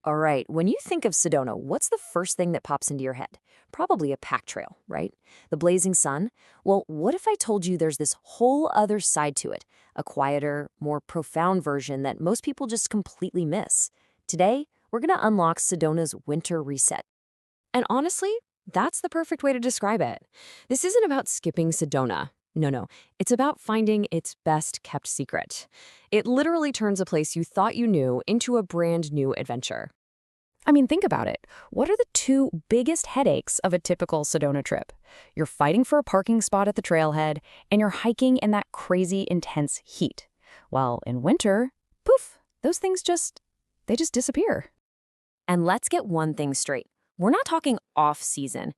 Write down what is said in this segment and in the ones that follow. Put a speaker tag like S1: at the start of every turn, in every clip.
S1: All right, when you think of Sedona, what's the first thing that pops into your head? Probably a pack trail, right? The blazing sun? Well, what if I told you there's this whole other side to it, a quieter, more profound version that most people just completely miss? Today, we're going to unlock Sedona's winter reset. And honestly, that's the perfect way to describe it. This isn't about skipping Sedona. No, it's about finding its best kept secret. It literally turns a place you thought you knew into a brand new adventure. I mean, think about it. What are the two biggest headaches of a typical Sedona trip? You're fighting for a parking spot at the trailhead, and you're hiking in that crazy, intense heat. While in winter, poof, those things they just disappear. And let's get one thing straight. We're not talking off-season.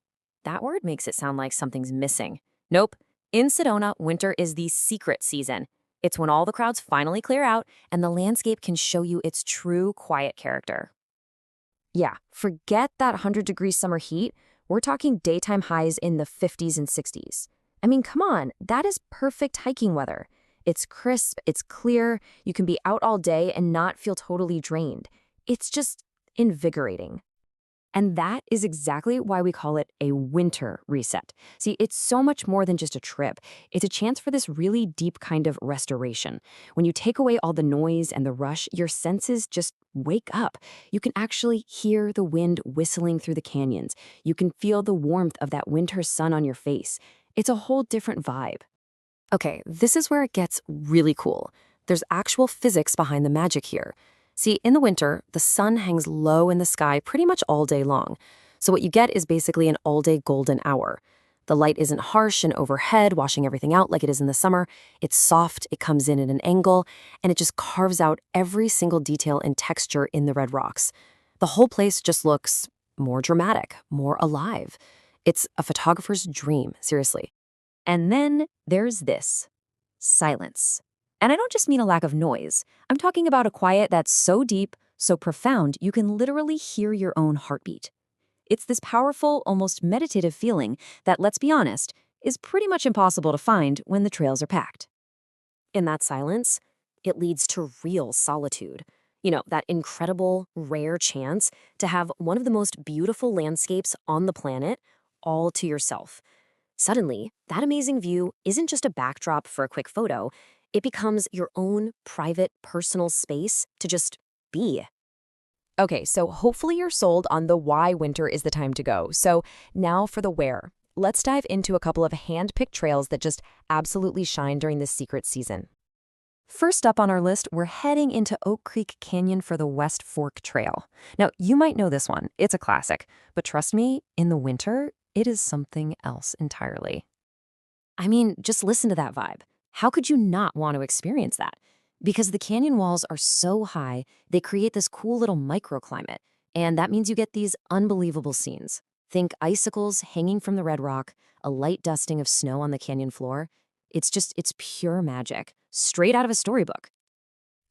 S1: That word makes it sound like something's missing. Nope. In Sedona, winter is the secret season. It's when all the crowds finally clear out and the landscape can show you its true quiet character. Yeah, forget that 100-degree summer heat. We're talking daytime highs in the 50s and 60s. I mean, come on, that is perfect hiking weather. It's crisp, it's clear, you can be out all day and not feel totally drained. It's just invigorating. And that is exactly why we call it a winter reset. See, it's so much more than just a trip. It's a chance for this really deep kind of restoration. When you take away all the noise and the rush, your senses just wake up. You can actually hear the wind whistling through the canyons. You can feel the warmth of that winter sun on your face. It's a whole different vibe. Okay, this is where it gets really cool. There's actual physics behind the magic here. See, in the winter, the sun hangs low in the sky pretty much all day long. So what you get is basically an all-day golden hour. The light isn't harsh and overhead, washing everything out like it is in the summer. It's soft, it comes in at an angle, and it just carves out every single detail and texture in the red rocks. The whole place just looks more dramatic, more alive. It's a photographer's dream, seriously. And then there's this: silence. And I don't just mean a lack of noise. I'm talking about a quiet that's so deep, so profound, you can literally hear your own heartbeat. It's this powerful, almost meditative feeling that, let's be honest, is pretty much impossible to find when the trails are packed. In that silence, it leads to real solitude. You know, that incredible, rare chance to have one of the most beautiful landscapes on the planet all to yourself. Suddenly, that amazing view isn't just a backdrop for a quick photo. It becomes your own private, personal space to just be. Okay, so hopefully you're sold on the why winter is the time to go. So now for the where. Let's dive into a couple of hand-picked trails that just absolutely shine during this secret season. First up on our list, we're heading into Oak Creek Canyon for the West Fork Trail. Now, you might know this one. It's a classic. But trust me, in the winter, it is something else entirely. I mean, just listen to that vibe. How could you not want to experience that? Because the canyon walls are so high, they create this cool little microclimate, and that means you get these unbelievable scenes. Think icicles hanging from the red rock, a light dusting of snow on the canyon floor. It's pure magic, straight out of a storybook.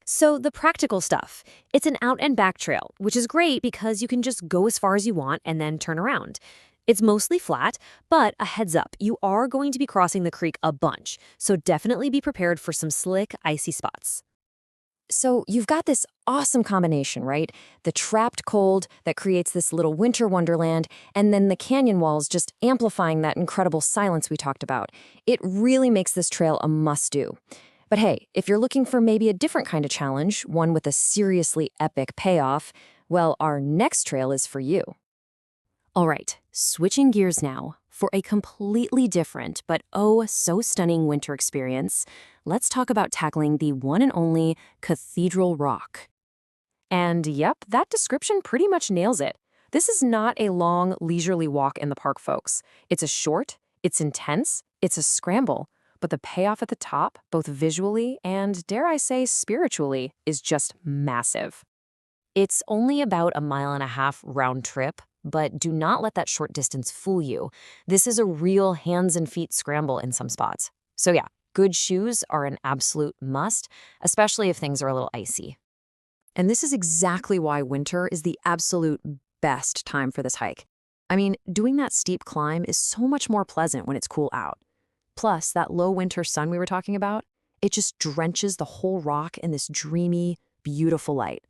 S1: So the practical stuff. It's an out and back trail, which is great because you can just go as far as you want and then turn around. It's mostly flat, but a heads up, you are going to be crossing the creek a bunch, so definitely be prepared for some slick, icy spots. So you've got this awesome combination, right? The trapped cold that creates this little winter wonderland, and then the canyon walls just amplifying that incredible silence we talked about. It really makes this trail a must-do. But hey, if you're looking for maybe a different kind of challenge, one with a seriously epic payoff, well, our next trail is for you. All right, switching gears now. For a completely different but oh so stunning winter experience, let's talk about tackling the one and only Cathedral Rock. And yep, that description pretty much nails it. This is not a long, leisurely walk in the park, folks. It's a short, it's intense, it's a scramble, but the payoff at the top, both visually and, dare I say, spiritually, is just massive. It's only about a 1.5 mile round trip, but do not let that short distance fool you. This is a real hands and feet scramble in some spots. So yeah, good shoes are an absolute must, especially if things are a little icy. And this is exactly why winter is the absolute best time for this hike. I mean, doing that steep climb is so much more pleasant when it's cool out. Plus, that low winter sun we were talking about, it just drenches the whole rock in this dreamy, beautiful light.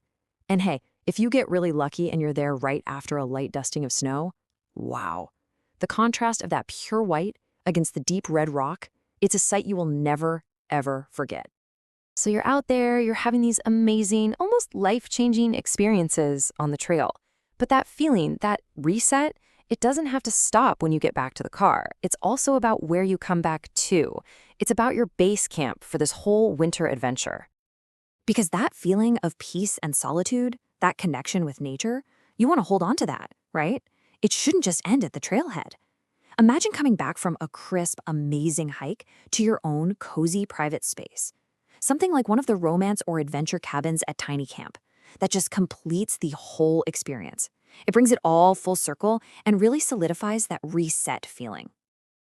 S1: And hey, If you get really lucky and you're there right after a light dusting of snow, wow. The contrast of that pure white against the deep red rock, it's a sight you will never, ever forget. So you're out there, you're having these amazing, almost life-changing experiences on the trail. But that feeling, that reset, it doesn't have to stop when you get back to the car. It's also about where you come back to. It's about your base camp for this whole winter adventure. Because that feeling of peace and solitude, that connection with nature, you want to hold on to that, right? It shouldn't just end at the trailhead. Imagine coming back from a crisp, amazing hike to your own cozy private space. Something like one of the romance or adventure cabins at TinyCamp that just completes the whole experience. It brings it all full circle and really solidifies that reset feeling.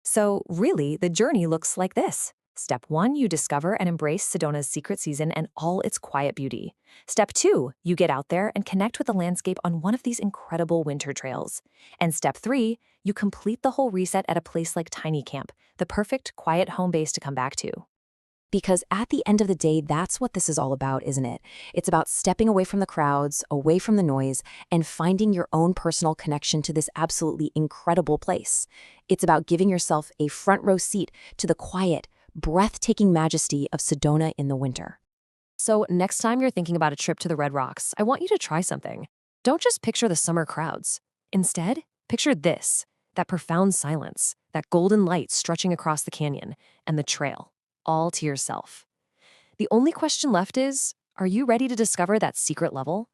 S1: So really, the journey looks like this. Step 1, you discover and embrace Sedona's secret season and all its quiet beauty. Step 2, you get out there and connect with the landscape on one of these incredible winter trails. And Step 3, you complete the whole reset at a place like TinyCamp, the perfect quiet home base to come back to. Because at the end of the day, that's what this is all about, isn't it? It's about stepping away from the crowds, away from the noise, and finding your own personal connection to this absolutely incredible place. It's about giving yourself a front row seat to the quiet, breathtaking majesty of Sedona in the winter. So next time you're thinking about a trip to the Red Rocks, I want you to try something. Don't just picture the summer crowds. Instead, picture this, that profound silence, that golden light stretching across the canyon, and the trail, all to yourself. The only question left is, are you ready to discover that secret level?